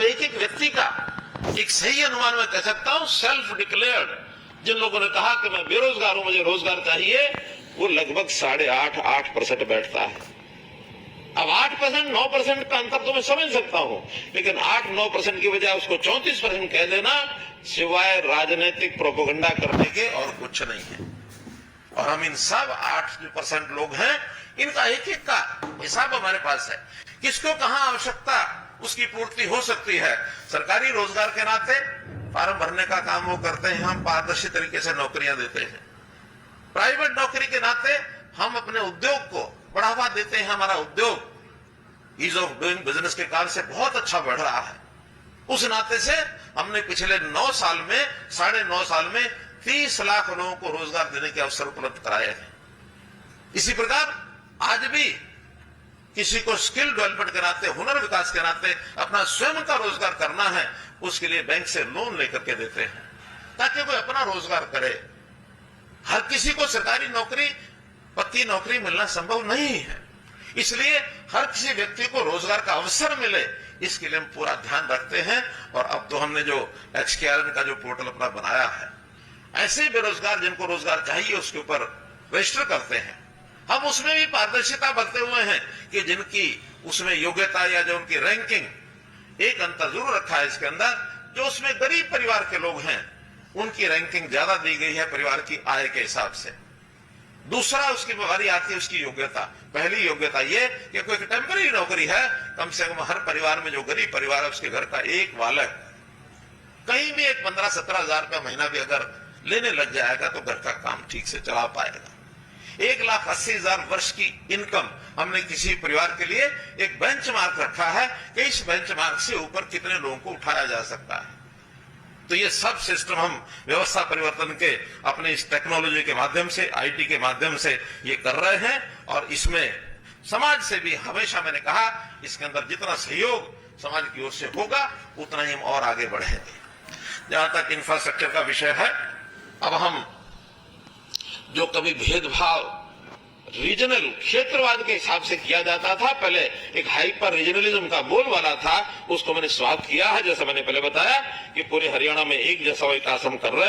अब एक एक व्यक्ति का एक सही अनुमान मैं कह सकता हूं, सेल्फ डिक्लेयर्ड जिन लोगों ने कहा कि मैं बेरोजगार हूं, मुझे रोजगार चाहिए, वो लगभग 8.5% बैठता है। अब 8% 9% का अंतर तो मैं समझ सकता हूं, लेकिन 8-9% की बजाय उसको 34% कह देना सिवाय राजनीतिक प्रोपेगेंडा करने के और कुछ नहीं है। और हम इन सब 8% लोग हैं, इनका एक एक का हिसाब हमारे पास है, किसको कहां आवश्यकता उसकी पूर्ति हो सकती है। सरकारी रोजगार के नाते फार्म भरने का काम वो करते हैं, हम पारदर्शी तरीके से नौकरियां देते हैं। प्राइवेट नौकरी के नाते हम अपने उद्योग को बढ़ावा देते हैं, हमारा उद्योग ईज ऑफ डूइंग बिजनेस के कारण से बहुत अच्छा बढ़ रहा है। उस नाते से हमने पिछले 9 साल में 9.5 साल में 30 लाख लोगों को रोजगार देने के अवसर उपलब्ध कराए हैं। इसी प्रकार आज भी किसी को स्किल डेवलपमेंट के नाते, हुनर विकास के नाते अपना स्वयं का रोजगार करना है, उसके लिए बैंक से लोन लेकर के देते हैं ताकि कोई अपना रोजगार करे। हर किसी को सरकारी नौकरी, पक्की नौकरी मिलना संभव नहीं है, इसलिए हर किसी व्यक्ति को रोजगार का अवसर मिले, इसके लिए हम पूरा ध्यान रखते हैं। और अब तो हमने जो XKRN का जो पोर्टल अपना बनाया है, ऐसे बेरोजगार जिनको रोजगार चाहिए उसके ऊपर रजिस्टर करते हैं। हम उसमें भी पारदर्शिता बरते हुए हैं कि जिनकी उसमें योग्यता या जो उनकी रैंकिंग, एक अंतर जरूर रखा है इसके अंदर, जो उसमें गरीब परिवार के लोग हैं उनकी रैंकिंग ज्यादा दी गई है परिवार की आय के हिसाब से। दूसरा उसकी बारी आती है उसकी योग्यता। पहली योग्यता ये कि कोई टेम्पररी नौकरी है, कम से कम हर परिवार में जो गरीब परिवार है उसके घर का एक बालक कहीं भी एक 15-17 हजार का महीना भी अगर लेने लग जाएगा तो घर का काम ठीक से चला पाएगा। 1,80,000 वर्ष की इनकम हमने किसी परिवार के लिए एक बेंचमार्क रखा है कि इस बेंचमार्क से ऊपर कितने लोगों को उठाया जा सकता है। तो ये सब सिस्टम हम व्यवस्था परिवर्तन के अपने इस टेक्नोलॉजी के माध्यम से, IT के माध्यम से ये कर रहे हैं। और इसमें समाज से भी हमेशा मैंने कहा, इसके अंदर जितना सहयोग समाज की ओर से होगा उतना ही हम और आगे बढ़ेंगे। जहां तक इंफ्रास्ट्रक्चर का विषय है, अब हम जो कभी भेदभाव रीजनल क्षेत्रवाद के हिसाब से किया जाता था, पहले एक हाइपर रीजनलिज्म का बोलबाला था, उसको मैंने समाप्त किया है। जैसा मैंने पहले बताया कि पूरे हरियाणा में एक जैसा विकास हम कर रहे हैं।